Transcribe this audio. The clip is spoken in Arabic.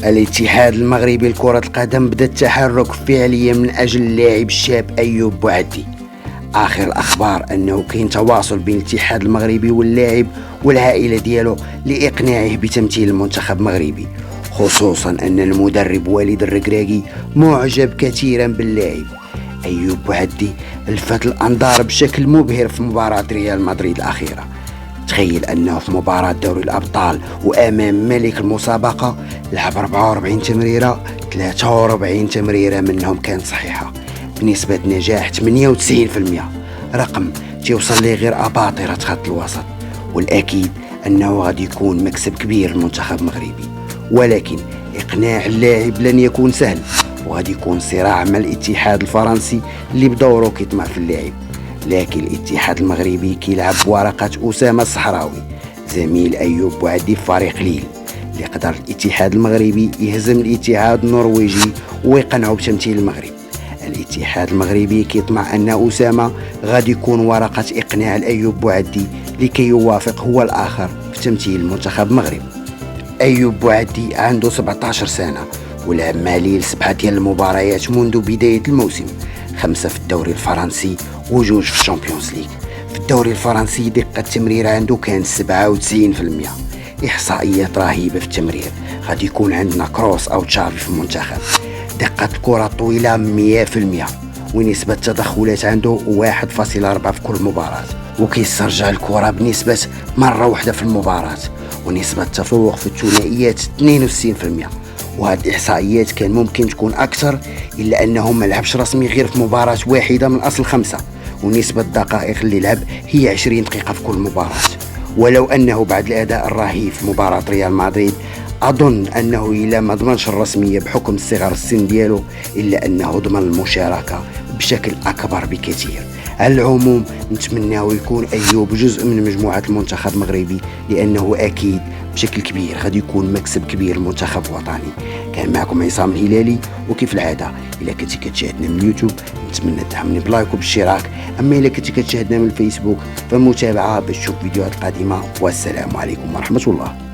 الاتحاد المغربي لكرة القدم بدأ التحرك فعليا من أجل اللاعب الشاب أيوب بوعدي. آخر الأخبار أنه كاين تواصل بين الاتحاد المغربي واللاعب والعائلة ديالو لإقناعه بتمثيل المنتخب المغربي، خصوصا أن المدرب والد الركراكي معجب كثيرا باللاعب. أيوب بوعدي لفت الأنظار بشكل مبهر في مباراة ريال مدريد الأخيرة. تخيل أنه في مباراة دوري الأبطال وأمام ملك المسابقة لعب 44 تمريرة، 43 تمريرة منهم كانت صحيحة بنسبة نجاح 98%، رقم توصل لي غير أباطرة خط الوسط. والأكيد أنه غادي يكون مكسب كبير للمنتخب المغربي، ولكن إقناع اللاعب لن يكون سهل، وغادي يكون صراع مع الاتحاد الفرنسي اللي بدوره كيطمع في اللاعب. لكن الاتحاد المغربي كيلعب بورقة أسامة الصحراوي زميل أيوب بوعدي في فريق ليل، اللي قدر الاتحاد المغربي يهزم الاتحاد النرويجي ويقنعوا بتمثيل المغرب. الاتحاد المغربي كيطمع أن أسامة غادي يكون ورقة إقناع لأيوب بوعدي لكي يوافق هو الآخر في تمثيل المنتخب المغرب. أيوب بوعدي عنده 17 سنة ولعب مع ليل 7 ديال المباريات منذ بداية الموسم، 5 في الدوري الفرنسي وجوج في الشامبيونز ليغ. في الدوري الفرنسي دقة التمرير عنده كانت 97%، إحصائيات رهيبة في التمرير. غادي يكون عندنا كروس أو تشافي في المنتخب. دقة الكرة الطويلة 100%، ونسبة التدخلات عنده 1.4 في كل مباراة، وكيسترجع الكرة بنسبة مرة واحدة في المباراة، ونسبة التفوق في الثنائيات 62%. وهذه الإحصائيات كان ممكن تكون أكثر، إلا أنه ما لعبش رسمي غير في مباراة واحدة من أصل 5، ونسبة الدقائق اللي لعب هي 20 دقيقة في كل مباراة. ولو أنه بعد الأداء الرهيب في مباراة ريال مدريد أظن أنه إلا ما ضمنش الرسمية بحكم صغر السن ديالو، إلا أنه ضمن المشاركة بشكل أكبر بكثير. على العموم نتمناه يكون أيوب جزء من مجموعة المنتخب المغربي، لأنه أكيد بشكل كبير غادي يكون مكسب كبير للمنتخب الوطني. كان معكم عصام الهلالي، وكيف العادة إلا كنتي كتشاهدنا من اليوتيوب نتمنى تدعمني بلايك وبالاشتراك، أما إلا كنتي كتشاهدنا من الفيسبوك فمتابعة باش تشوف فيديوهات قادمة. والسلام عليكم ورحمة الله.